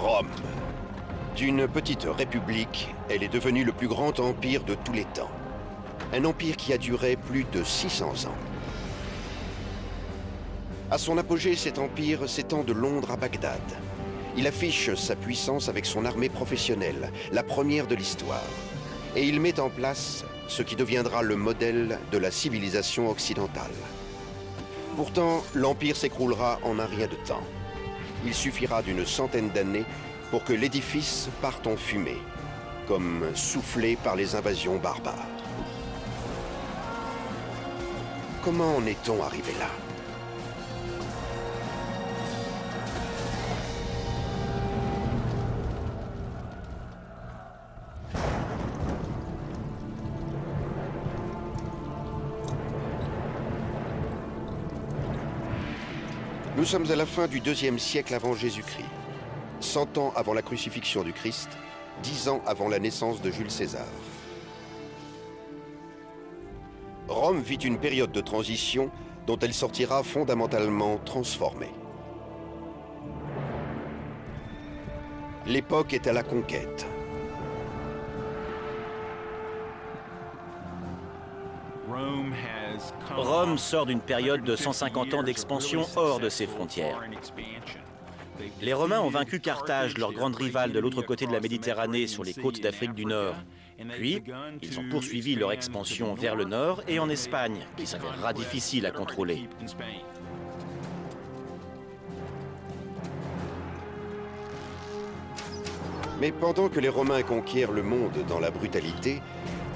Rome. D'une petite république, elle est devenue le plus grand empire de tous les temps. Un empire qui a duré plus de 600 ans. À son apogée, cet empire s'étend de Londres à Bagdad. Il affiche sa puissance avec son armée professionnelle, la première de l'histoire. Et il met en place ce qui deviendra le modèle de la civilisation occidentale. Pourtant, l'empire s'écroulera en un rien de temps. Il suffira d'une centaine d'années pour que l'édifice parte en fumée, comme soufflé par les invasions barbares. Comment en est-on arrivé là ? Nous sommes à la fin du IIe siècle avant Jésus-Christ, 100 ans avant la crucifixion du Christ, 10 ans avant la naissance de Jules César. Rome vit une période de transition dont elle sortira fondamentalement transformée. L'époque est à la conquête. Rome sort d'une période de 150 ans d'expansion hors de ses frontières. Les Romains ont vaincu Carthage, leur grande rivale de l'autre côté de la Méditerranée, sur les côtes d'Afrique du Nord. Puis, ils ont poursuivi leur expansion vers le nord et en Espagne, qui s'avérera difficile à contrôler. Mais pendant que les Romains conquièrent le monde dans la brutalité,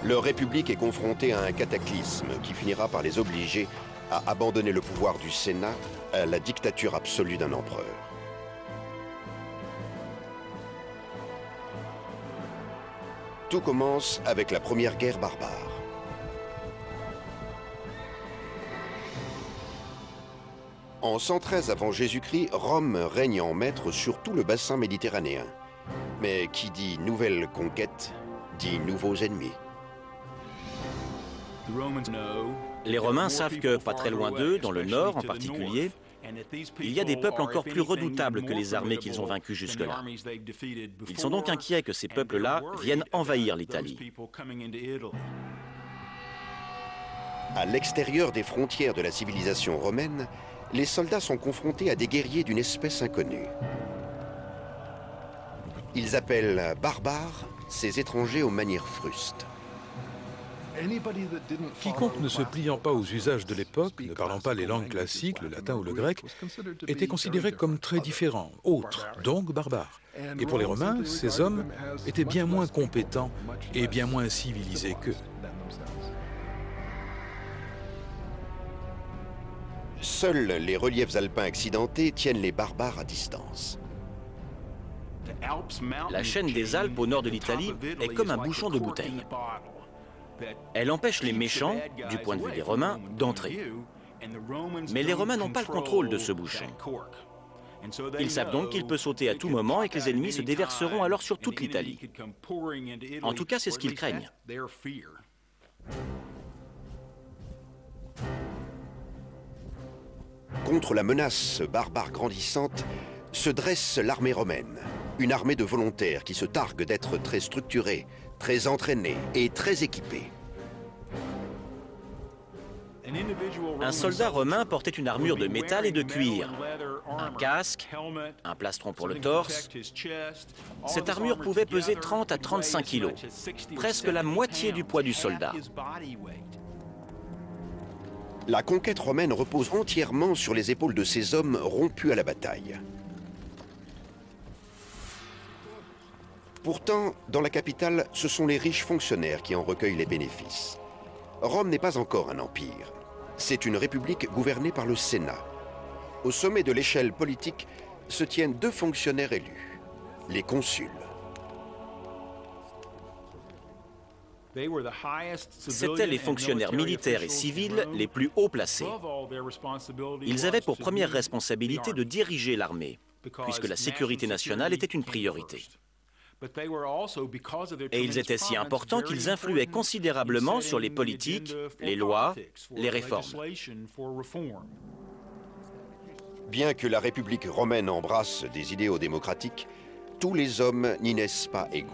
leur république est confrontée à un cataclysme qui finira par les obliger à abandonner le pouvoir du Sénat à la dictature absolue d'un empereur. Tout commence avec la première guerre barbare. En 113 avant Jésus-Christ, Rome règne en maître sur tout le bassin méditerranéen. Mais qui dit nouvelle conquête, dit nouveaux ennemis. Les Romains savent que, pas très loin d'eux, dans le nord en particulier, il y a des peuples encore plus redoutables que les armées qu'ils ont vaincues jusque-là. Ils sont donc inquiets que ces peuples-là viennent envahir l'Italie. À l'extérieur des frontières de la civilisation romaine, les soldats sont confrontés à des guerriers d'une espèce inconnue. Ils appellent barbares ces étrangers aux manières frustes. Quiconque ne se pliant pas aux usages de l'époque, ne parlant pas les langues classiques, le latin ou le grec, était considéré comme très différent, autre, donc barbare. Et pour les Romains, ces hommes étaient bien moins compétents et bien moins civilisés qu'eux. Seuls les reliefs alpins accidentés tiennent les barbares à distance. La chaîne des Alpes au nord de l'Italie est comme un bouchon de bouteille. Elle empêche les méchants, du point de vue des Romains, d'entrer. Mais les Romains n'ont pas le contrôle de ce bouchon. Ils savent donc qu'il peut sauter à tout moment et que les ennemis se déverseront alors sur toute l'Italie. En tout cas, c'est ce qu'ils craignent. Contre la menace barbare grandissante, se dresse l'armée romaine. Une armée de volontaires qui se targue d'être très structurée, très entraînée et très équipée. Un soldat romain portait une armure de métal et de cuir, un casque, un plastron pour le torse. Cette armure pouvait peser 30 à 35 kilos, presque la moitié du poids du soldat. La conquête romaine repose entièrement sur les épaules de ces hommes rompus à la bataille. Pourtant, dans la capitale, ce sont les riches fonctionnaires qui en recueillent les bénéfices. Rome n'est pas encore un empire. C'est une république gouvernée par le Sénat. Au sommet de l'échelle politique se tiennent deux fonctionnaires élus, les consuls. C'étaient les fonctionnaires militaires et civils les plus haut placés. Ils avaient pour première responsabilité de diriger l'armée, puisque la sécurité nationale était une priorité. Et ils étaient si importants qu'ils influaient considérablement sur les politiques, les lois, les réformes. Bien que la République romaine embrasse des idéaux démocratiques, tous les hommes n'y naissent pas égaux.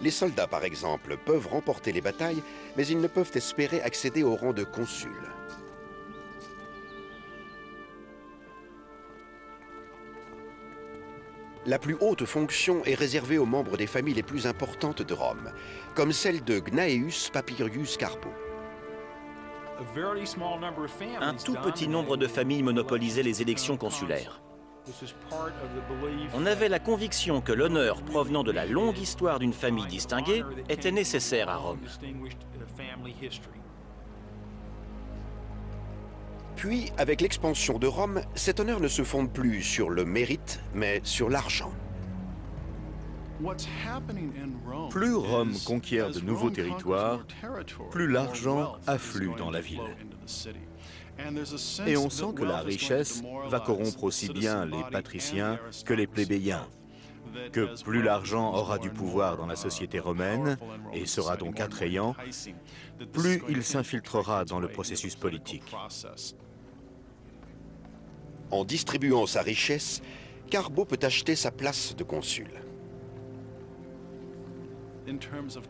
Les soldats, par exemple, peuvent remporter les batailles, mais ils ne peuvent espérer accéder au rang de consul. La plus haute fonction est réservée aux membres des familles les plus importantes de Rome, comme celle de Gnaeus Papirius Carbo. Un tout petit nombre de familles monopolisaient les élections consulaires. On avait la conviction que l'honneur provenant de la longue histoire d'une famille distinguée était nécessaire à Rome. Puis, avec l'expansion de Rome, cet honneur ne se fonde plus sur le mérite, mais sur l'argent. Plus Rome conquiert de nouveaux territoires, plus l'argent afflue dans la ville. Et on sent que la richesse va corrompre aussi bien les patriciens que les plébéiens, que plus l'argent aura du pouvoir dans la société romaine et sera donc attrayant, plus il s'infiltrera dans le processus politique. En distribuant sa richesse, Carbo peut acheter sa place de consul.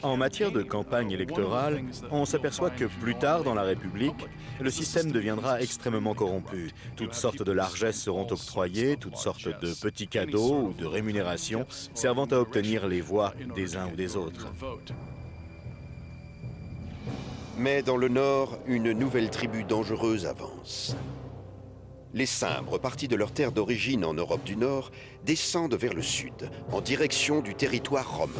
En matière de campagne électorale, on s'aperçoit que plus tard dans la République, le système deviendra extrêmement corrompu. Toutes sortes de largesses seront octroyées, toutes sortes de petits cadeaux ou de rémunérations servant à obtenir les voix des uns ou des autres. Mais dans le nord, une nouvelle tribu dangereuse avance. Les Cimbres, partis de leur terre d'origine en Europe du Nord, descendent vers le sud, en direction du territoire romain.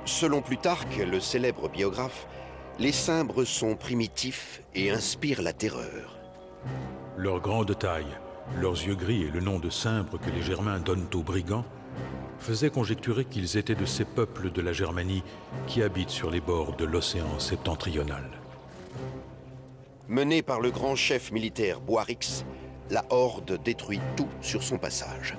Selon Plutarque, le célèbre biographe, les Cimbres sont primitifs et inspirent la terreur. Leur grande taille, leurs yeux gris et le nom de Cimbres que les Germains donnent aux brigands faisaient conjecturer qu'ils étaient de ces peuples de la Germanie qui habitent sur les bords de l'océan septentrional. Menée par le grand chef militaire Boiarix, la horde détruit tout sur son passage.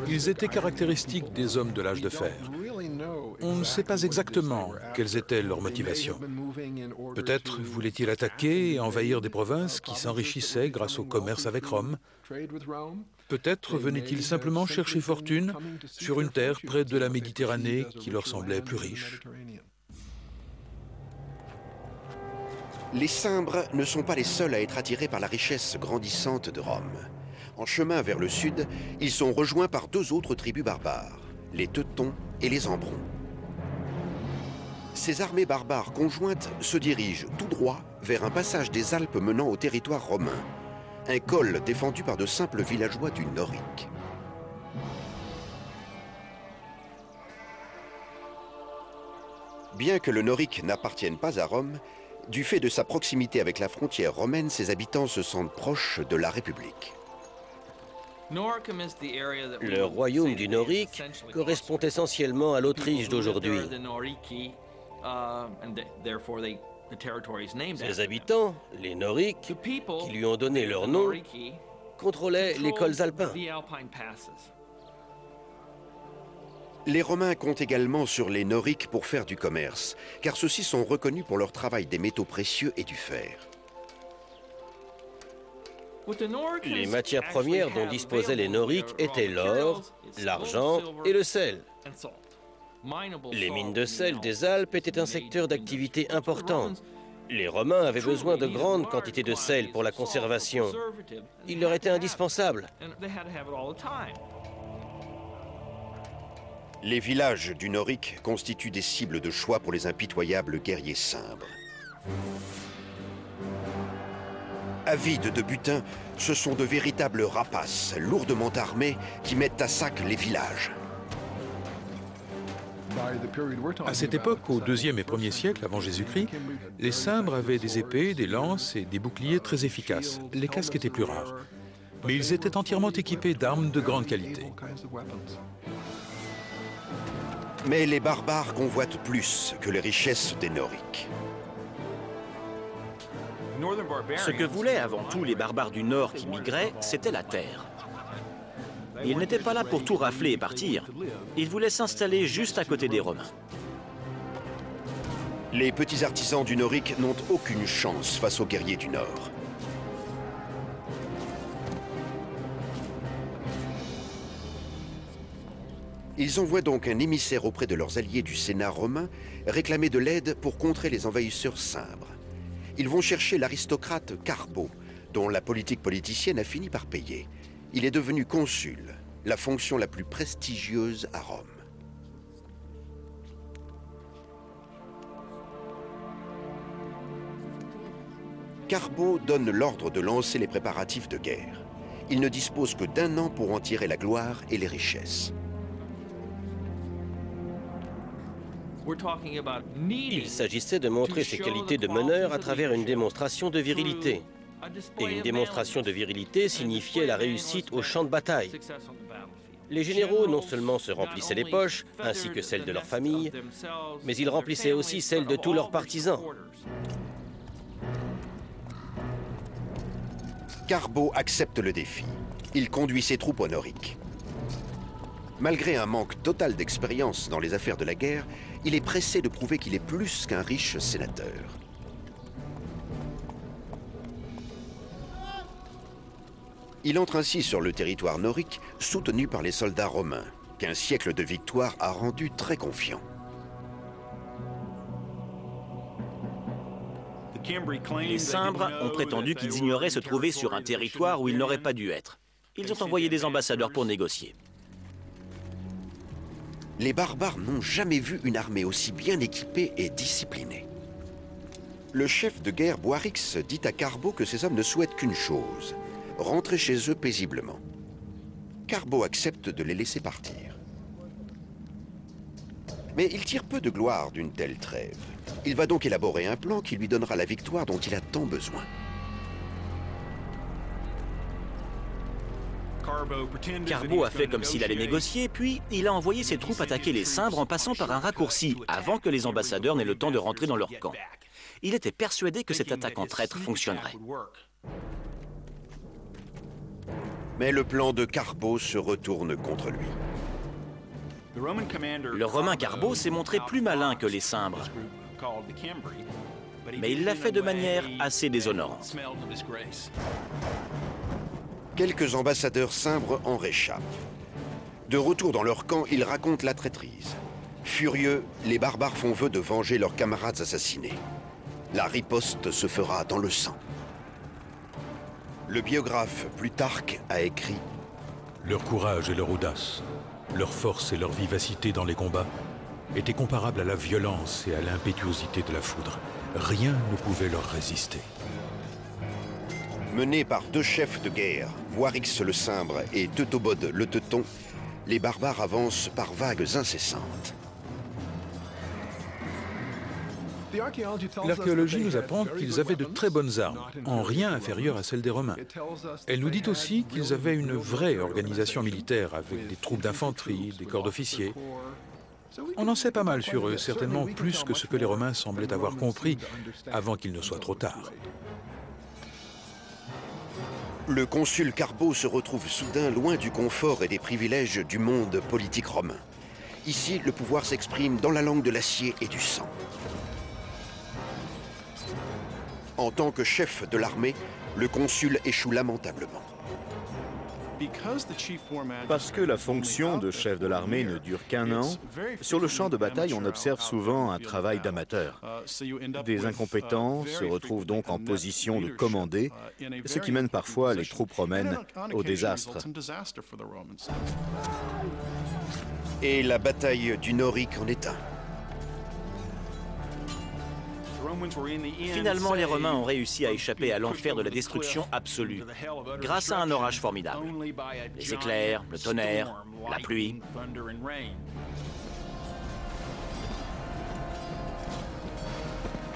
Ils étaient caractéristiques des hommes de l'âge de fer. On ne sait pas exactement quelles étaient leurs motivations. Peut-être voulaient-ils attaquer et envahir des provinces qui s'enrichissaient grâce au commerce avec Rome. Peut-être venaient-ils simplement chercher fortune sur une terre près de la Méditerranée qui leur semblait plus riche. Les Cimbres ne sont pas les seuls à être attirés par la richesse grandissante de Rome. En chemin vers le sud, ils sont rejoints par deux autres tribus barbares, les Teutons et les Ambrons. Ces armées barbares conjointes se dirigent tout droit vers un passage des Alpes menant au territoire romain, un col défendu par de simples villageois du Norique. Bien que le Norique n'appartienne pas à Rome, du fait de sa proximité avec la frontière romaine, ses habitants se sentent proches de la République. Le royaume du Norique correspond essentiellement à l'Autriche d'aujourd'hui. Ses habitants, les Noriques, qui lui ont donné leur nom, contrôlaient les cols alpins. Les Romains comptent également sur les Noriques pour faire du commerce, car ceux-ci sont reconnus pour leur travail des métaux précieux et du fer. Les matières premières dont disposaient les Noriques étaient l'or, l'argent et le sel. Les mines de sel des Alpes étaient un secteur d'activité important. Les Romains avaient besoin de grandes quantités de sel pour la conservation. Il leur était indispensable. Les villages du Norique constituent des cibles de choix pour les impitoyables guerriers cimbres. Avides de butin, ce sont de véritables rapaces, lourdement armés, qui mettent à sac les villages. À cette époque, au IIe et 1er siècle avant Jésus-Christ, les Cimbres avaient des épées, des lances et des boucliers très efficaces. Les casques étaient plus rares. Mais ils étaient entièrement équipés d'armes de grande qualité. Mais les barbares convoitent plus que les richesses des Noriques. Ce que voulaient avant tout les barbares du Nord qui migraient, c'était la terre. Ils n'étaient pas là pour tout rafler et partir. Ils voulaient s'installer juste à côté des Romains. Les petits artisans du Norique n'ont aucune chance face aux guerriers du Nord. Ils envoient donc un émissaire auprès de leurs alliés du Sénat romain réclamer de l'aide pour contrer les envahisseurs cimbres. Ils vont chercher l'aristocrate Carbo, dont la politique politicienne a fini par payer. Il est devenu consul, la fonction la plus prestigieuse à Rome. Carbo donne l'ordre de lancer les préparatifs de guerre. Il ne dispose que d'1 an pour en tirer la gloire et les richesses. Il s'agissait de montrer ses qualités de meneur à travers une démonstration de virilité. Et une démonstration de virilité signifiait la réussite au champ de bataille. Les généraux non seulement se remplissaient les poches, ainsi que celles de leur famille, mais ils remplissaient aussi celles de tous leurs partisans. Carbo accepte le défi. Il conduit ses troupes au Norique. Malgré un manque total d'expérience dans les affaires de la guerre, il est pressé de prouver qu'il est plus qu'un riche sénateur. Il entre ainsi sur le territoire norique, soutenu par les soldats romains, qu'un siècle de victoire a rendu très confiant. Les Cimbres ont prétendu qu'ils ignoraient se trouver sur un territoire où ils n'auraient pas dû être. Ils ont envoyé des ambassadeurs pour négocier. Les barbares n'ont jamais vu une armée aussi bien équipée et disciplinée. Le chef de guerre Boarix dit à Carbo que ces hommes ne souhaitent qu'une chose, rentrer chez eux paisiblement. Carbo accepte de les laisser partir. Mais il tire peu de gloire d'une telle trêve. Il va donc élaborer un plan qui lui donnera la victoire dont il a tant besoin. Carbo a fait comme s'il allait négocier, puis il a envoyé ses troupes attaquer les Cimbres en passant par un raccourci, avant que les ambassadeurs n'aient le temps de rentrer dans leur camp. Il était persuadé que cette attaque en traître fonctionnerait. Mais le plan de Carbo se retourne contre lui. Le Romain Carbo s'est montré plus malin que les Cimbres, mais il l'a fait de manière assez déshonorante. Quelques ambassadeurs cimbres en réchappent. De retour dans leur camp, ils racontent la traîtrise. Furieux, les barbares font vœu de venger leurs camarades assassinés. La riposte se fera dans le sang. Le biographe Plutarque a écrit « Leur courage et leur audace, leur force et leur vivacité dans les combats étaient comparables à la violence et à l'impétuosité de la foudre. Rien ne pouvait leur résister. » Menés par 2 chefs de guerre, Boarix le Cimbre et Teutobode le Teuton, les barbares avancent par vagues incessantes. L'archéologie nous apprend qu'ils avaient de très bonnes armes, en rien inférieures à celles des Romains. Elle nous dit aussi qu'ils avaient une vraie organisation militaire, avec des troupes d'infanterie, des corps d'officiers. On en sait pas mal sur eux, certainement plus que ce que les Romains semblaient avoir compris avant qu'il ne soit trop tard. Le consul Carbo se retrouve soudain loin du confort et des privilèges du monde politique romain. Ici, le pouvoir s'exprime dans la langue de l'acier et du sang. En tant que chef de l'armée, le consul échoue lamentablement. Parce que la fonction de chef de l'armée ne dure qu'1 an, sur le champ de bataille, on observe souvent un travail d'amateur. Des incompétents se retrouvent donc en position de commander, ce qui mène parfois les troupes romaines au désastre. Et la bataille du Norique en est un. Finalement, les Romains ont réussi à échapper à l'enfer de la destruction absolue, grâce à un orage formidable. Les éclairs, le tonnerre, la pluie.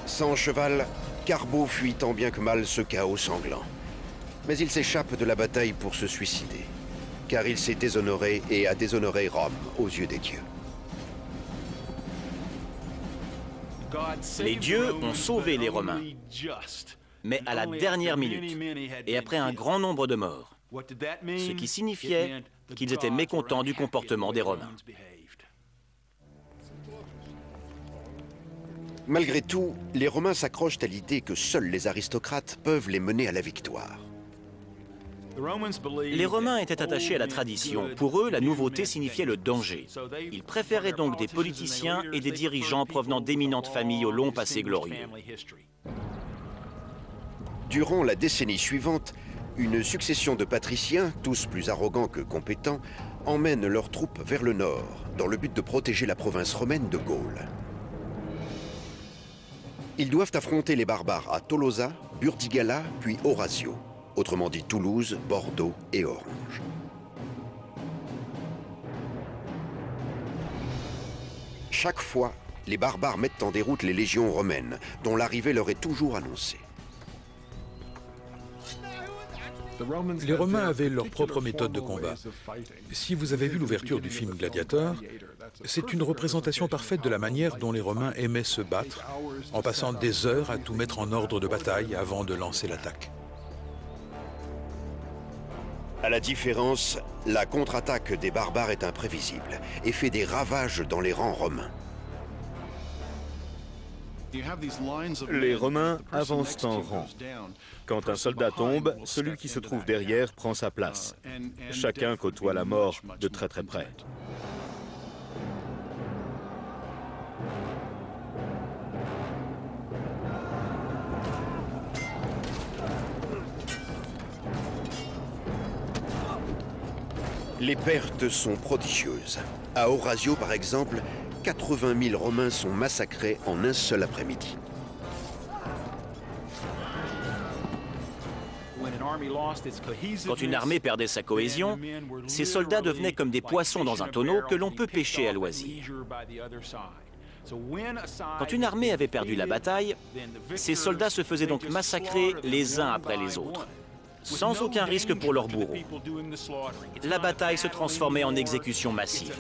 Sans cheval, Carbo fuit tant bien que mal ce chaos sanglant. Mais il s'échappe de la bataille pour se suicider, car il s'est déshonoré et a déshonoré Rome aux yeux des dieux. Les dieux ont sauvé les Romains, mais à la dernière minute, et après un grand nombre de morts, ce qui signifiait qu'ils étaient mécontents du comportement des Romains. Malgré tout, les Romains s'accrochent à l'idée que seuls les aristocrates peuvent les mener à la victoire. Les Romains étaient attachés à la tradition. Pour eux, la nouveauté signifiait le danger. Ils préféraient donc des politiciens et des dirigeants provenant d'éminentes familles au long passé glorieux. Durant la décennie suivante, une succession de patriciens, tous plus arrogants que compétents, emmènent leurs troupes vers le nord, dans le but de protéger la province romaine de Gaule. Ils doivent affronter les barbares à Tolosa, Burdigala, puis Orazio, autrement dit Toulouse, Bordeaux et Orange. Chaque fois, les barbares mettent en déroute les légions romaines, dont l'arrivée leur est toujours annoncée. Les Romains avaient leur propre méthode de combat. Si vous avez vu l'ouverture du film Gladiator, c'est une représentation parfaite de la manière dont les Romains aimaient se battre, en passant des heures à tout mettre en ordre de bataille avant de lancer l'attaque. À la différence, la contre-attaque des barbares est imprévisible et fait des ravages dans les rangs romains. Les Romains avancent en rang. Quand un soldat tombe, celui qui se trouve derrière prend sa place. Chacun côtoie la mort de très très près. Les pertes sont prodigieuses. À Orazio, par exemple, 80 000 Romains sont massacrés en un seul après-midi. Quand une armée perdait sa cohésion, ses soldats devenaient comme des poissons dans un tonneau que l'on peut pêcher à loisir. Quand une armée avait perdu la bataille, ses soldats se faisaient donc massacrer les uns après les autres, sans aucun risque pour leurs bourreaux. La bataille se transformait en exécution massive.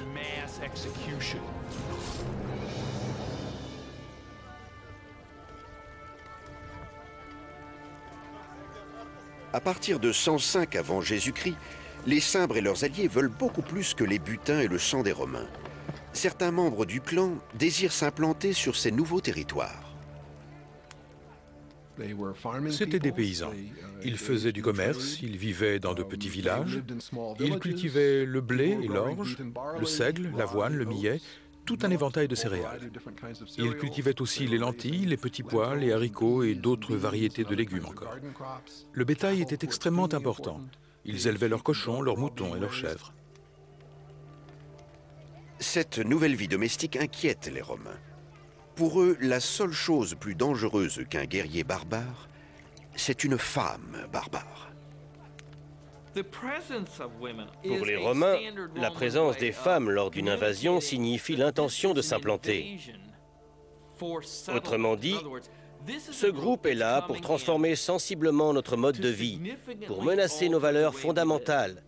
À partir de 105 avant Jésus-Christ, les Cimbres et leurs alliés veulent beaucoup plus que les butins et le sang des Romains. Certains membres du clan désirent s'implanter sur ces nouveaux territoires. C'étaient des paysans. Ils faisaient du commerce, ils vivaient dans de petits villages, ils cultivaient le blé et l'orge, le seigle, l'avoine, le millet, tout un éventail de céréales. Ils cultivaient aussi les lentilles, les petits pois, les haricots et d'autres variétés de légumes encore. Le bétail était extrêmement important. Ils élevaient leurs cochons, leurs moutons et leurs chèvres. Cette nouvelle vie domestique inquiète les Romains. Pour eux, la seule chose plus dangereuse qu'un guerrier barbare, c'est une femme barbare. Pour les Romains, la présence des femmes lors d'une invasion signifie l'intention de s'implanter. Autrement dit, ce groupe est là pour transformer sensiblement notre mode de vie, pour menacer nos valeurs fondamentales.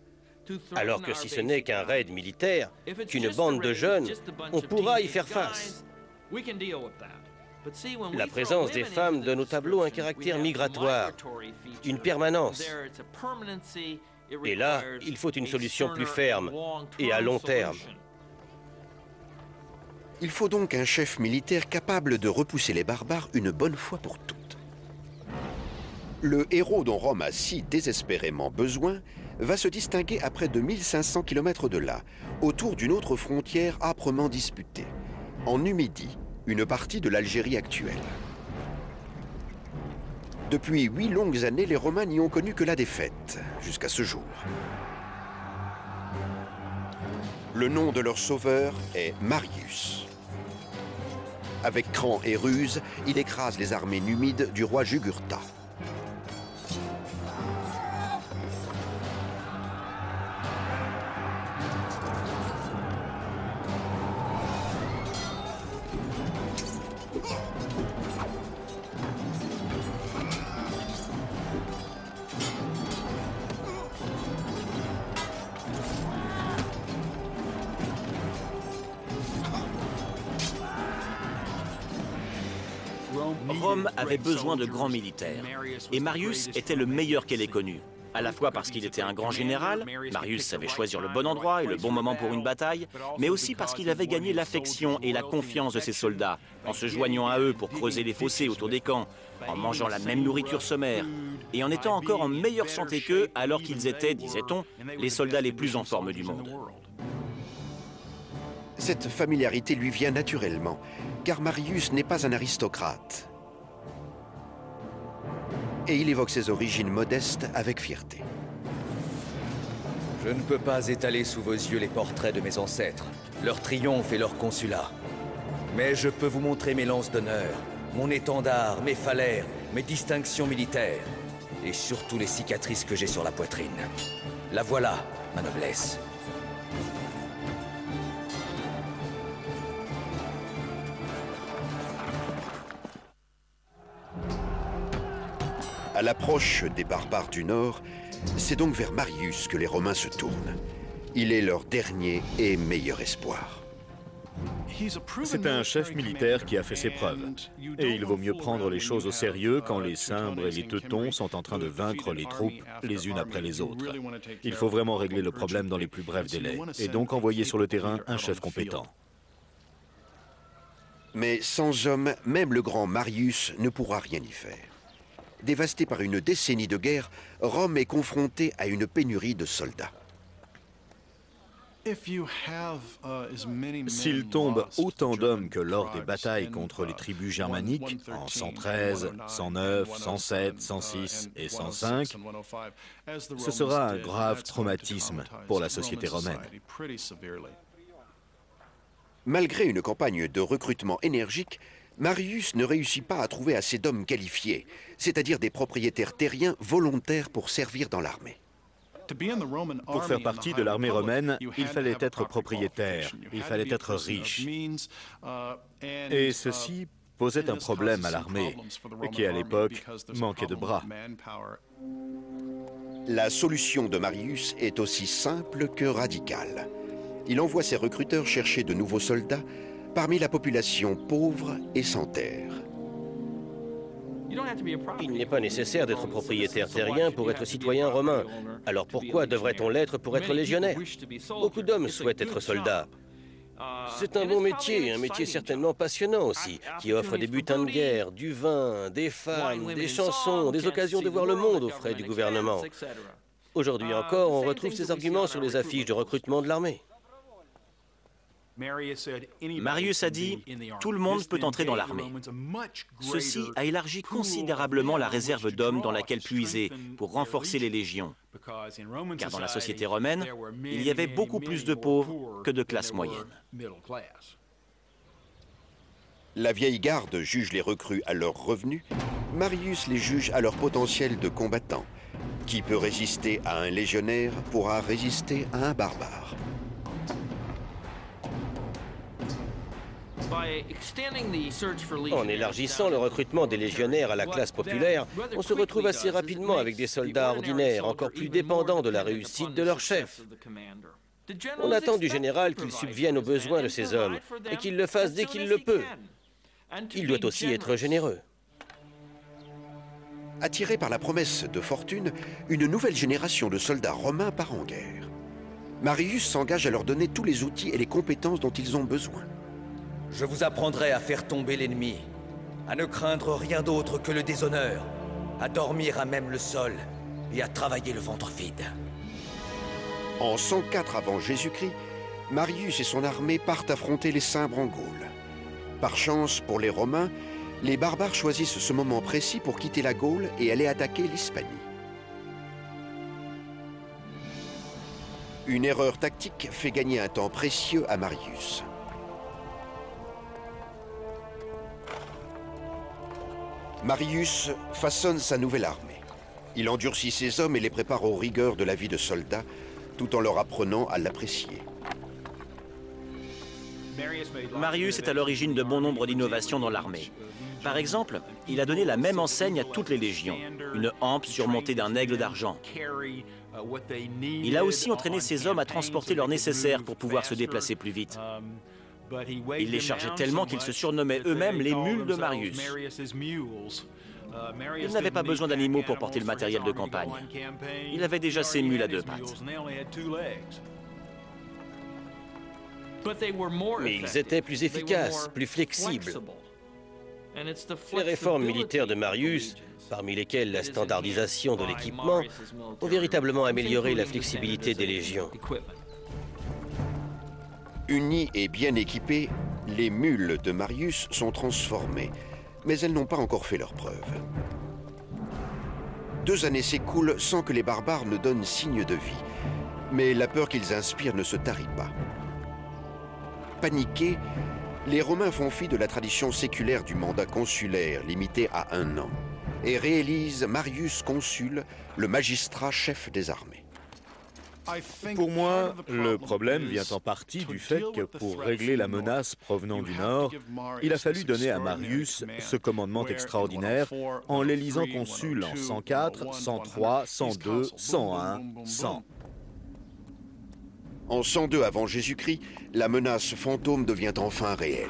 Alors que si ce n'est qu'un raid militaire, qu'une bande de jeunes, on pourra y faire face. La présence des femmes donne au tableau un caractère migratoire, une permanence. Et là, il faut une solution plus ferme et à long terme. Il faut donc un chef militaire capable de repousser les barbares une bonne fois pour toutes. Le héros dont Rome a si désespérément besoin va se distinguer à près de 1500 km de là, autour d'une autre frontière âprement disputée, en Numidie, une partie de l'Algérie actuelle. Depuis 8 longues années, les Romains n'y ont connu que la défaite, jusqu'à ce jour. Le nom de leur sauveur est Marius. Avec cran et ruse, il écrase les armées numides du roi Jugurtha. Rome avait besoin de grands militaires, et Marius était le meilleur qu'elle ait connu. à la fois parce qu'il était un grand général, Marius savait choisir le bon endroit et le bon moment pour une bataille, mais aussi parce qu'il avait gagné l'affection et la confiance de ses soldats, en se joignant à eux pour creuser les fossés autour des camps, en mangeant la même nourriture sommaire, et en étant encore en meilleure santé qu'eux, alors qu'ils étaient, disait-on, les soldats les plus en forme du monde. Cette familiarité lui vient naturellement, car Marius n'est pas un aristocrate. Et il évoque ses origines modestes avec fierté. Je ne peux pas étaler sous vos yeux les portraits de mes ancêtres, leur triomphe et leur consulat. Mais je peux vous montrer mes lances d'honneur, mon étendard, mes phalères, mes distinctions militaires, et surtout les cicatrices que j'ai sur la poitrine. La voilà, ma noblesse. À l'approche des barbares du Nord, c'est donc vers Marius que les Romains se tournent. Il est leur dernier et meilleur espoir. C'est un chef militaire qui a fait ses preuves. Et il vaut mieux prendre les choses au sérieux quand les Cimbres et les Teutons sont en train de vaincre les troupes les unes après les autres. Il faut vraiment régler le problème dans les plus brefs délais, et donc envoyer sur le terrain un chef compétent. Mais sans hommes, même le grand Marius ne pourra rien y faire. Dévasté par une décennie de guerre, Rome est confrontée à une pénurie de soldats. S'il tombe autant d'hommes que lors des batailles contre les tribus germaniques, en 113, 109, 107, 106 et 105, ce sera un grave traumatisme pour la société romaine. Malgré une campagne de recrutement énergique, Marius ne réussit pas à trouver assez d'hommes qualifiés, c'est-à-dire des propriétaires terriens volontaires pour servir dans l'armée. Pour faire partie de l'armée romaine, il fallait être propriétaire, il fallait être riche. Et ceci posait un problème à l'armée, qui à l'époque manquait de bras. La solution de Marius est aussi simple que radicale. Il envoie ses recruteurs chercher de nouveaux soldats parmi la population pauvre et sans terre. Il n'est pas nécessaire d'être propriétaire terrien pour être citoyen romain. Alors pourquoi devrait-on l'être pour être légionnaire? Beaucoup d'hommes souhaitent être soldats. C'est un bon métier, un métier certainement passionnant aussi, qui offre des butins de guerre, du vin, des femmes, des chansons, des occasions de voir le monde aux frais du gouvernement. Aujourd'hui encore, on retrouve ces arguments sur les affiches de recrutement de l'armée. Marius a dit « Tout le monde peut entrer dans l'armée ». Ceci a élargi considérablement la réserve d'hommes dans laquelle puiser pour renforcer les légions. Car dans la société romaine, il y avait beaucoup plus de pauvres que de classe moyenne. La vieille garde juge les recrues à leur revenu, Marius les juge à leur potentiel de combattant. Qui peut résister à un légionnaire pourra résister à un barbare. En élargissant le recrutement des légionnaires à la classe populaire, on se retrouve assez rapidement avec des soldats ordinaires, encore plus dépendants de la réussite de leur chef. On attend du général qu'il subvienne aux besoins de ses hommes et qu'il le fasse dès qu'il le peut. Il doit aussi être généreux. Attiré par la promesse de fortune, une nouvelle génération de soldats romains part en guerre. Marius s'engage à leur donner tous les outils et les compétences dont ils ont besoin. Je vous apprendrai à faire tomber l'ennemi, à ne craindre rien d'autre que le déshonneur, à dormir à même le sol et à travailler le ventre vide. En 104 avant Jésus-Christ, Marius et son armée partent affronter les Cimbres en Gaule. Par chance pour les Romains, les barbares choisissent ce moment précis pour quitter la Gaule et aller attaquer l'Hispanie. Une erreur tactique fait gagner un temps précieux à Marius. Marius façonne sa nouvelle armée. Il endurcit ses hommes et les prépare aux rigueurs de la vie de soldat, tout en leur apprenant à l'apprécier. Marius est à l'origine de bon nombre d'innovations dans l'armée. Par exemple, il a donné la même enseigne à toutes les légions, une hampe surmontée d'un aigle d'argent. Il a aussi entraîné ses hommes à transporter leur nécessaire pour pouvoir se déplacer plus vite. Il les chargeait tellement qu'ils se surnommaient eux-mêmes les mules de Marius. Il n'avait pas besoin d'animaux pour porter le matériel de campagne. Il avait déjà ses mules à deux pattes. Mais ils étaient plus efficaces, plus flexibles. Les réformes militaires de Marius, parmi lesquelles la standardisation de l'équipement, ont véritablement amélioré la flexibilité des légions. Unies et bien équipées, les mules de Marius sont transformées, mais elles n'ont pas encore fait leurs preuves. 2 années s'écoulent sans que les barbares ne donnent signe de vie, mais la peur qu'ils inspirent ne se tarit pas. Paniqués, les Romains font fi de la tradition séculaire du mandat consulaire limité à 1 an et réélisent Marius consul, le magistrat chef des armées. Pour moi, le problème vient en partie du fait que pour régler la menace provenant du Nord, il a fallu donner à Marius ce commandement extraordinaire en l'élisant consul en 104, 103, 102, 101, 100. En 102 avant Jésus-Christ, la menace fantôme devient enfin réelle.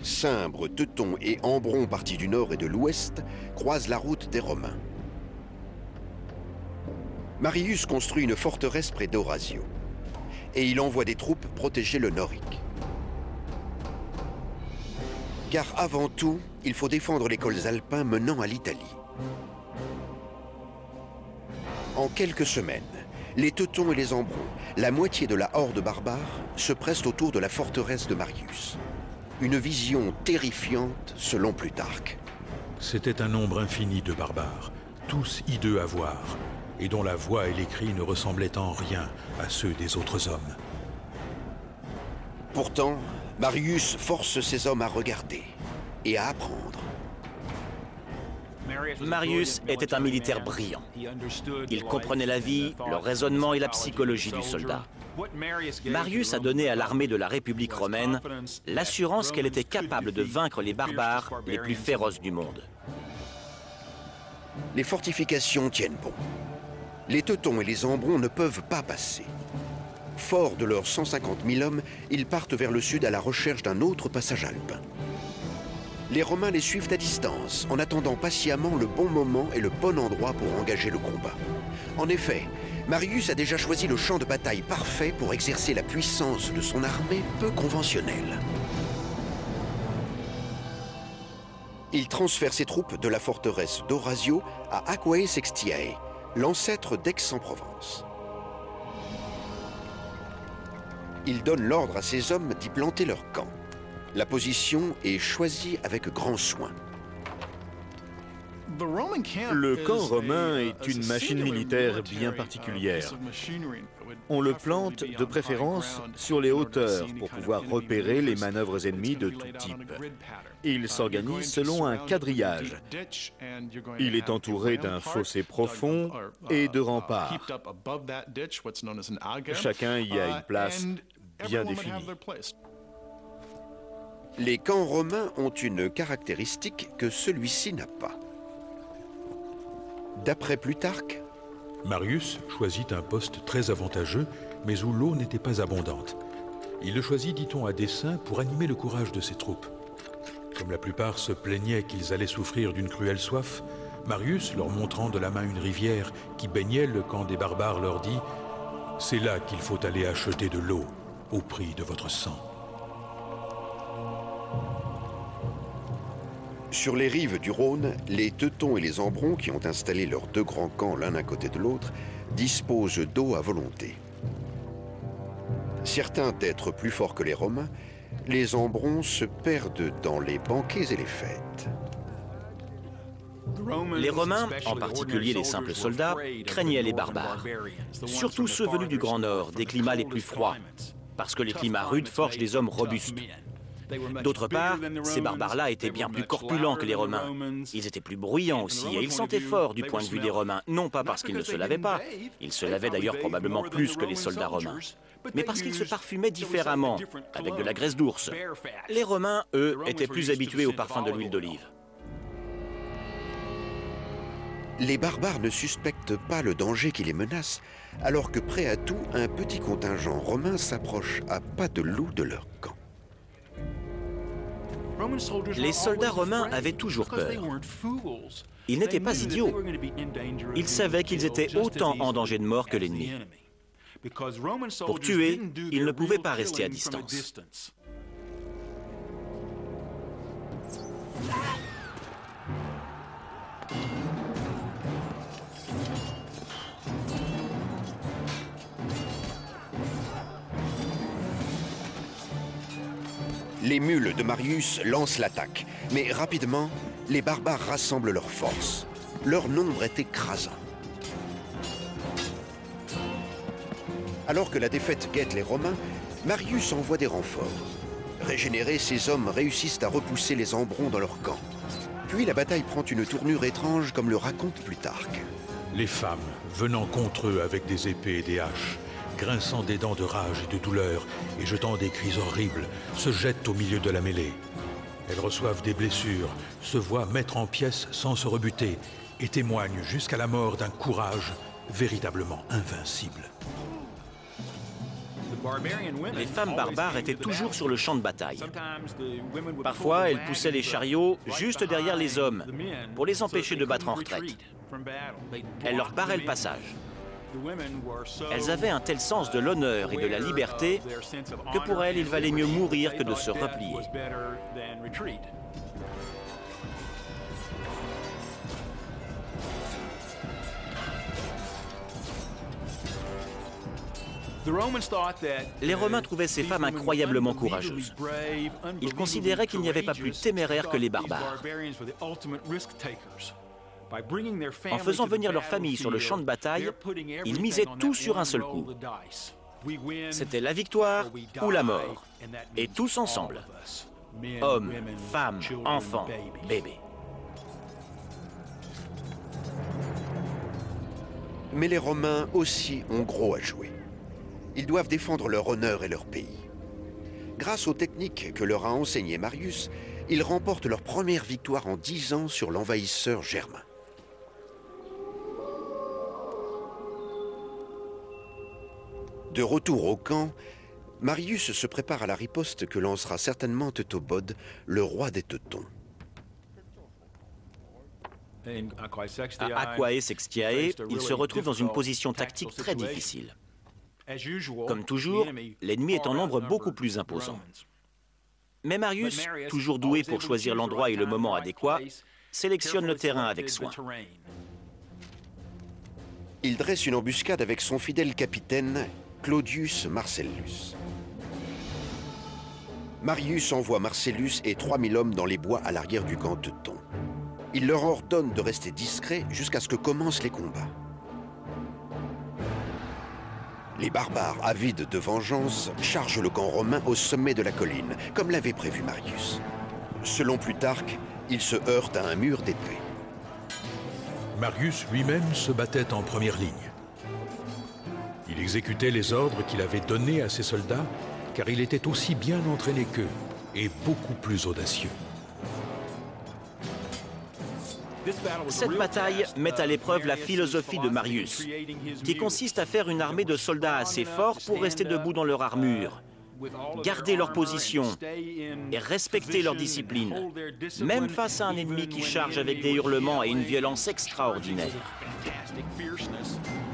Cimbre, Teuton et Ambron, partis du nord et de l'ouest, croisent la route des Romains. Marius construit une forteresse près d'Orasio et il envoie des troupes protéger le Norique. Car avant tout, il faut défendre les cols alpins menant à l'Italie. En quelques semaines, les Teutons et les Ambrons, la moitié de la horde barbare, se pressent autour de la forteresse de Marius. Une vision terrifiante selon Plutarque. C'était un nombre infini de barbares, tous hideux à voir, et dont la voix et les cris ne ressemblaient en rien à ceux des autres hommes. Pourtant, Marius force ses hommes à regarder et à apprendre. Marius était un militaire brillant. Il comprenait la vie, le raisonnement et la psychologie du soldat. Marius a donné à l'armée de la République romaine l'assurance qu'elle était capable de vaincre les barbares les plus féroces du monde. Les fortifications tiennent bon. Les Teutons et les Ambrons ne peuvent pas passer. Forts de leurs 150 000 hommes, ils partent vers le sud à la recherche d'un autre passage alpin. Les Romains les suivent à distance, en attendant patiemment le bon moment et le bon endroit pour engager le combat. En effet, Marius a déjà choisi le champ de bataille parfait pour exercer la puissance de son armée peu conventionnelle. Il transfère ses troupes de la forteresse d'Orasio à Aquae Sextiae, l'ancêtre d'Aix-en-Provence. Il donne l'ordre à ses hommes d'y planter leur camp. La position est choisie avec grand soin. Le camp romain est une machine militaire bien particulière. On le plante de préférence sur les hauteurs pour pouvoir repérer les manœuvres ennemies de tout type. Il s'organise selon un quadrillage. Il est entouré d'un fossé profond et de remparts. Chacun y a une place bien définie. Les camps romains ont une caractéristique que celui-ci n'a pas. D'après Plutarque, Marius choisit un poste très avantageux, mais où l'eau n'était pas abondante. Il le choisit, dit-on, à dessein pour animer le courage de ses troupes. Comme la plupart se plaignaient qu'ils allaient souffrir d'une cruelle soif, Marius, leur montrant de la main une rivière qui baignait le camp des barbares, leur dit « C'est là qu'il faut aller acheter de l'eau, au prix de votre sang. » Sur les rives du Rhône, les Teutons et les Ambrons, qui ont installé leurs 2 grands camps l'un à côté de l'autre, disposent d'eau à volonté. Certains d'être plus forts que les Romains, les Ambrons se perdent dans les banquets et les fêtes. Les Romains, en particulier les simples soldats, craignaient les barbares, surtout ceux venus du Grand Nord, des climats les plus froids, parce que les climats rudes forgent des hommes robustes. D'autre part, ces barbares-là étaient bien plus corpulents que les Romains. Ils étaient plus bruyants aussi, et ils sentaient fort du point de vue des Romains, non pas parce qu'ils ne se lavaient pas, ils se lavaient d'ailleurs probablement plus que les soldats romains, mais parce qu'ils se parfumaient différemment, avec de la graisse d'ours. Les Romains, eux, étaient plus habitués au parfum de l'huile d'olive. Les barbares ne suspectent pas le danger qui les menace, alors que près à tout, un petit contingent romain s'approche à pas de loup de leur camp. Les soldats romains avaient toujours peur. Ils n'étaient pas idiots. Ils savaient qu'ils étaient autant en danger de mort que l'ennemi. Pour tuer, ils ne pouvaient pas rester à distance. Les mules de Marius lancent l'attaque, mais rapidement, les barbares rassemblent leurs forces. Leur nombre est écrasant. Alors que la défaite guette les Romains, Marius envoie des renforts. Régénérés, ces hommes réussissent à repousser les Ambrons dans leur camp. Puis la bataille prend une tournure étrange, comme le raconte Plutarque. Les femmes, venant contre eux avec des épées et des haches, grinçant des dents de rage et de douleur et jetant des cris horribles, se jettent au milieu de la mêlée. Elles reçoivent des blessures, se voient mettre en pièces sans se rebuter et témoignent jusqu'à la mort d'un courage véritablement invincible. Les femmes barbares étaient toujours sur le champ de bataille. Parfois, elles poussaient les chariots juste derrière les hommes pour les empêcher de battre en retraite. Elles leur barraient le passage. Elles avaient un tel sens de l'honneur et de la liberté que pour elles, il valait mieux mourir que de se replier. Les Romains trouvaient ces femmes incroyablement courageuses. Ils considéraient qu'il n'y avait pas plus téméraire que les barbares. En faisant venir leur famille sur le champ de bataille, ils misaient tout sur un seul coup. C'était la victoire ou la mort, et tous ensemble. Hommes, femmes, enfants, bébés. Mais les Romains aussi ont gros à jouer. Ils doivent défendre leur honneur et leur pays. Grâce aux techniques que leur a enseignées Marius, ils remportent leur première victoire en 10 ans sur l'envahisseur germain. De retour au camp, Marius se prépare à la riposte que lancera certainement Teutobod, le roi des Teutons. À Aquae Sextiae, il se retrouve dans une position tactique très difficile. Comme toujours, l'ennemi est en nombre beaucoup plus imposant. Mais Marius, toujours doué pour choisir l'endroit et le moment adéquat, sélectionne le terrain avec soin. Il dresse une embuscade avec son fidèle capitaine, Claudius Marcellus. Marius envoie Marcellus et 3000 hommes dans les bois à l'arrière du camp teuton. Il leur ordonne de rester discrets jusqu'à ce que commencent les combats. Les barbares, avides de vengeance, chargent le camp romain au sommet de la colline, comme l'avait prévu Marius. Selon Plutarque, ils se heurtent à un mur d'épée. Marius lui-même se battait en première ligne. Il exécutait les ordres qu'il avait donnés à ses soldats, car il était aussi bien entraîné qu'eux, et beaucoup plus audacieux. Cette bataille met à l'épreuve la philosophie de Marius, qui consiste à faire une armée de soldats assez forts pour rester debout dans leur armure, garder leur position et respecter leur discipline, même face à un ennemi qui charge avec des hurlements et une violence extraordinaire.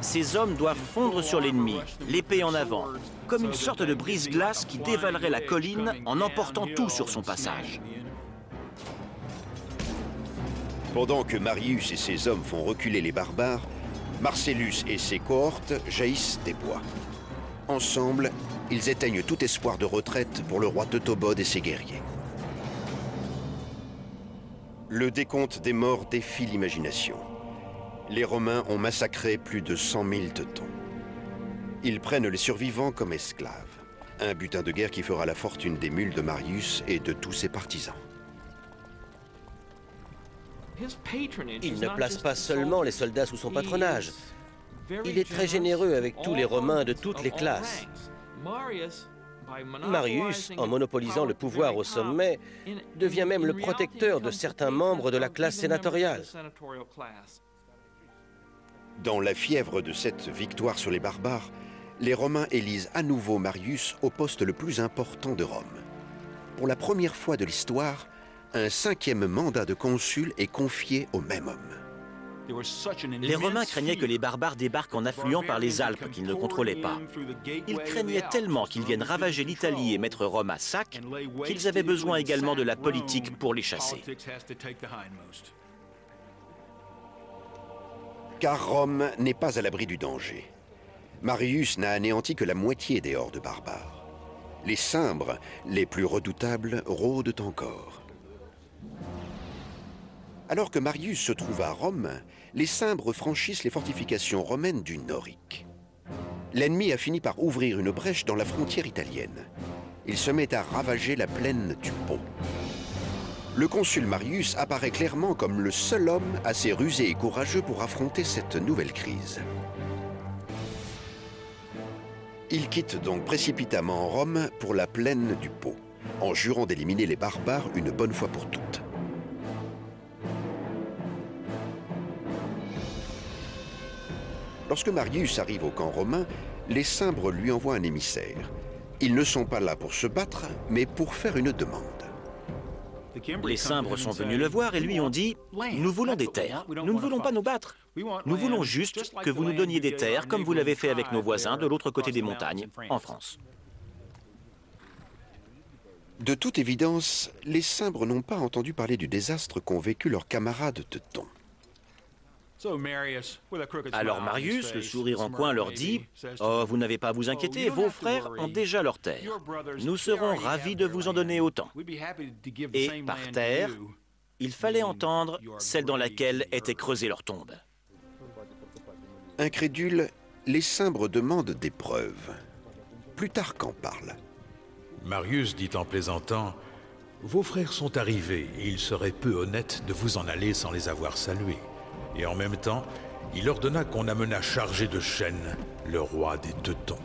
Ces hommes doivent fondre sur l'ennemi, l'épée en avant, comme une sorte de brise-glace qui dévalerait la colline en emportant tout sur son passage. Pendant que Marius et ses hommes font reculer les barbares, Marcellus et ses cohortes jaillissent des bois. Ensemble, ils éteignent tout espoir de retraite pour le roi Teutobod et ses guerriers. Le décompte des morts défie l'imagination. Les Romains ont massacré plus de 100 000 Teutons. Ils prennent les survivants comme esclaves. Un butin de guerre qui fera la fortune des mules de Marius et de tous ses partisans. Il ne place pas seulement les soldats sous son patronage. Il est très généreux avec tous les Romains de toutes les classes. Marius, en monopolisant le pouvoir au sommet, devient même le protecteur de certains membres de la classe sénatoriale. Dans la fièvre de cette victoire sur les barbares, les Romains élisent à nouveau Marius au poste le plus important de Rome. Pour la première fois de l'histoire, un 5e mandat de consul est confié au même homme. Les Romains craignaient que les barbares débarquent en affluant par les Alpes qu'ils ne contrôlaient pas. Ils craignaient tellement qu'ils viennent ravager l'Italie et mettre Rome à sac qu'ils avaient besoin également de la politique pour les chasser. Car Rome n'est pas à l'abri du danger. Marius n'a anéanti que la moitié des hordes barbares. Les Cimbres, les plus redoutables, rôdent encore. Alors que Marius se trouve à Rome, les Cimbres franchissent les fortifications romaines du Norique. L'ennemi a fini par ouvrir une brèche dans la frontière italienne. Il se met à ravager la plaine du Pô. Le consul Marius apparaît clairement comme le seul homme assez rusé et courageux pour affronter cette nouvelle crise. Il quitte donc précipitamment Rome pour la plaine du Pô, en jurant d'éliminer les barbares une bonne fois pour toutes. Lorsque Marius arrive au camp romain, les Cimbres lui envoient un émissaire. Ils ne sont pas là pour se battre, mais pour faire une demande. Les Cimbres sont venus le voir et lui ont dit « Nous voulons des terres, nous ne voulons pas nous battre. Nous voulons juste que vous nous donniez des terres comme vous l'avez fait avec nos voisins de l'autre côté des montagnes, en France. » De toute évidence, les Cimbres n'ont pas entendu parler du désastre qu'ont vécu leurs camarades teutons. Alors Marius, le sourire en coin, leur dit « Oh, vous n'avez pas à vous inquiéter, vos frères ont déjà leurs terres. Nous serons ravis de vous en donner autant. » Et par terre, il fallait entendre celle dans laquelle était creusée leur tombe. Incrédules, les Cimbres demandent des preuves. Plutarque en parle. Marius dit en plaisantant « Vos frères sont arrivés et il serait peu honnête de vous en aller sans les avoir salués. » Et en même temps, il ordonna qu'on amena chargé de chaînes le roi des Teutons.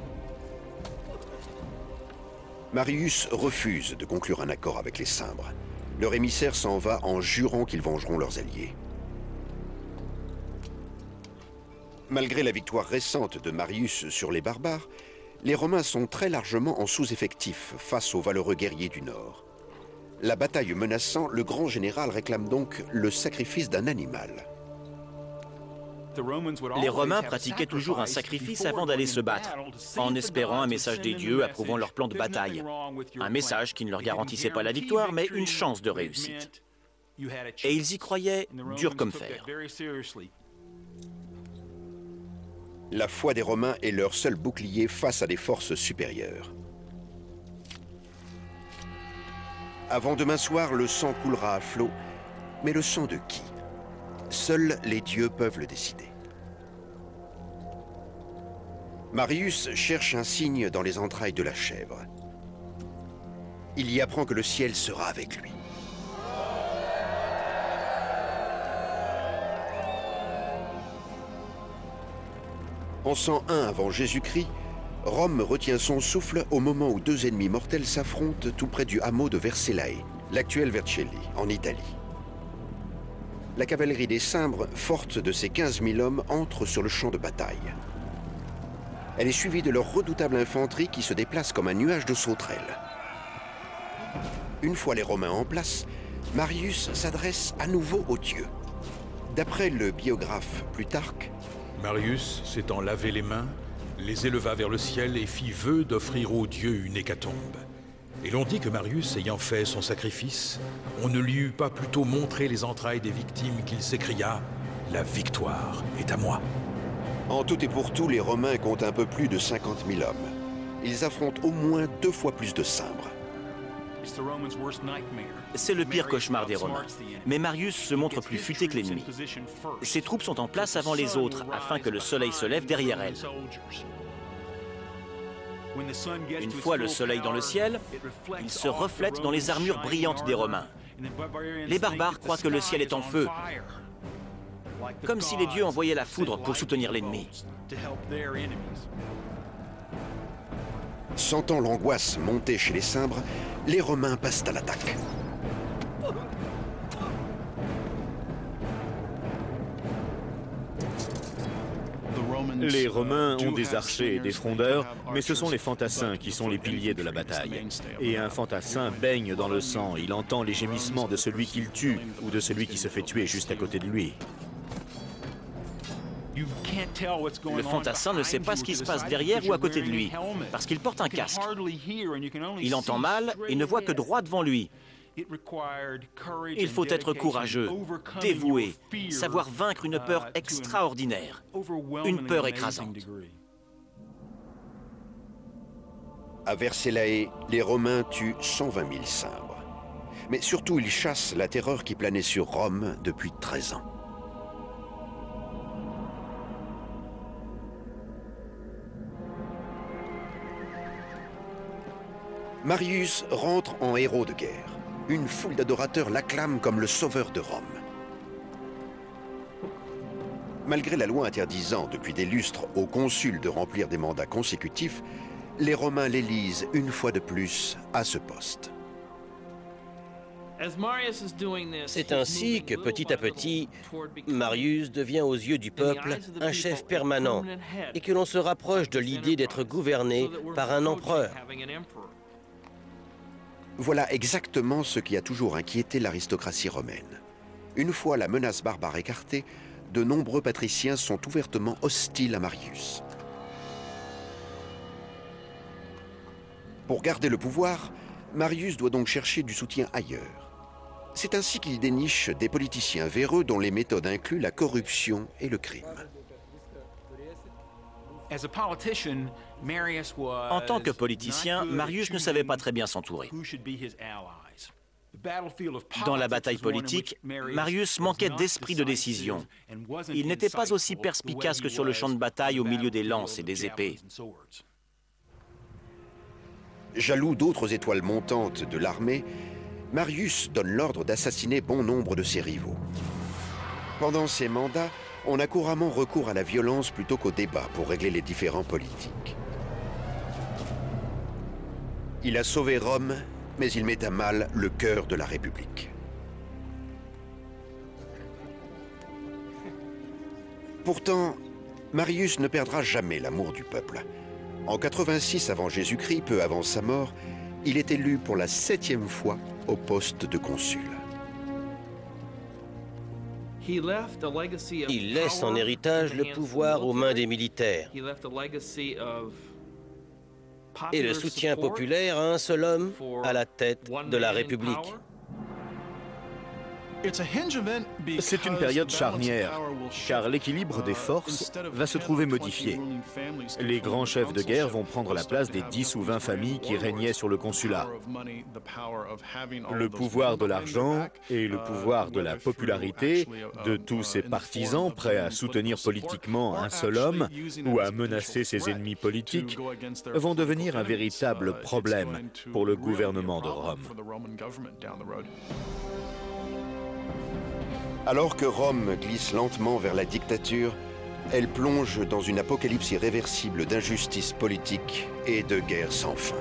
Marius refuse de conclure un accord avec les Cimbres. Leur émissaire s'en va en jurant qu'ils vengeront leurs alliés. Malgré la victoire récente de Marius sur les barbares, les Romains sont très largement en sous-effectif face aux valeureux guerriers du Nord. La bataille menaçant, le grand général réclame donc le sacrifice d'un animal. Les Romains pratiquaient toujours un sacrifice avant d'aller se battre, en espérant un message des dieux approuvant leur plan de bataille. Un message qui ne leur garantissait pas la victoire, mais une chance de réussite. Et ils y croyaient dur comme fer. La foi des Romains est leur seul bouclier face à des forces supérieures. Avant demain soir, le sang coulera à flot, mais le sang de qui ? Seuls les dieux peuvent le décider. Marius cherche un signe dans les entrailles de la chèvre. Il y apprend que le ciel sera avec lui. En 101 avant Jésus-Christ, Rome retient son souffle au moment où deux ennemis mortels s'affrontent tout près du hameau de Vercellae, l'actuel Vercelli, en Italie. La cavalerie des Cimbres, forte de ses 15 000 hommes, entre sur le champ de bataille. Elle est suivie de leur redoutable infanterie qui se déplace comme un nuage de sauterelles. Une fois les Romains en place, Marius s'adresse à nouveau aux dieux. D'après le biographe Plutarque, Marius, s'étant lavé les mains, les éleva vers le ciel et fit vœu d'offrir aux dieux une hécatombe. Et l'on dit que Marius, ayant fait son sacrifice, on ne lui eût pas plutôt montré les entrailles des victimes qu'il s'écria « La victoire est à moi ». En tout et pour tout, les Romains comptent un peu plus de 50 000 hommes. Ils affrontent au moins 2 fois plus de Cimbres. C'est le pire cauchemar des Romains. Mais Marius se montre plus futé que l'ennemi. Ses troupes sont en place avant les autres, afin que le soleil se lève derrière elles. Une fois le soleil dans le ciel, il se reflète dans les armures brillantes des Romains. Les barbares croient que le ciel est en feu, comme si les dieux envoyaient la foudre pour soutenir l'ennemi. Sentant l'angoisse monter chez les Cimbres, les Romains passent à l'attaque. Les Romains ont des archers et des frondeurs, mais ce sont les fantassins qui sont les piliers de la bataille. Et un fantassin baigne dans le sang, il entend les gémissements de celui qu'il tue ou de celui qui se fait tuer juste à côté de lui. Le fantassin ne sait pas ce qui se passe derrière ou à côté de lui, parce qu'il porte un casque. Il entend mal et ne voit que droit devant lui. Il faut être courageux, dévoué, savoir vaincre une peur extraordinaire, une peur écrasante. À Vercellae, les Romains tuent 120 000 Cimbres. Mais surtout, ils chassent la terreur qui planait sur Rome depuis 13 ans. Marius rentre en héros de guerre. Une foule d'adorateurs l'acclame comme le sauveur de Rome. Malgré la loi interdisant depuis des lustres aux consuls de remplir des mandats consécutifs, les Romains l'élisent une fois de plus à ce poste. C'est ainsi que petit à petit, Marius devient aux yeux du peuple un chef permanent et que l'on se rapproche de l'idée d'être gouverné par un empereur. Voilà exactement ce qui a toujours inquiété l'aristocratie romaine. Une fois la menace barbare écartée, de nombreux patriciens sont ouvertement hostiles à Marius. Pour garder le pouvoir, Marius doit donc chercher du soutien ailleurs. C'est ainsi qu'il déniche des politiciens véreux dont les méthodes incluent la corruption et le crime. En tant que politicien, Marius ne savait pas très bien s'entourer. Dans la bataille politique, Marius manquait d'esprit de décision. Il n'était pas aussi perspicace que sur le champ de bataille au milieu des lances et des épées. Jaloux d'autres étoiles montantes de l'armée, Marius donne l'ordre d'assassiner bon nombre de ses rivaux. Pendant ses mandats, on a couramment recours à la violence plutôt qu'au débat pour régler les différends politiques. Il a sauvé Rome, mais il met à mal le cœur de la République. Pourtant, Marius ne perdra jamais l'amour du peuple. En 86 avant Jésus-Christ, peu avant sa mort, il est élu pour la 7e fois au poste de consul. Il laisse en héritage le pouvoir aux mains des militaires et le soutien populaire à un seul homme à la tête de la République. C'est une période charnière, car l'équilibre des forces va se trouver modifié. Les grands chefs de guerre vont prendre la place des 10 ou 20 familles qui régnaient sur le consulat. Le pouvoir de l'argent et le pouvoir de la popularité de tous ces partisans prêts à soutenir politiquement un seul homme ou à menacer ses ennemis politiques vont devenir un véritable problème pour le gouvernement de Rome. Alors que Rome glisse lentement vers la dictature, elle plonge dans une apocalypse irréversible d'injustice politique et de guerre sans fin.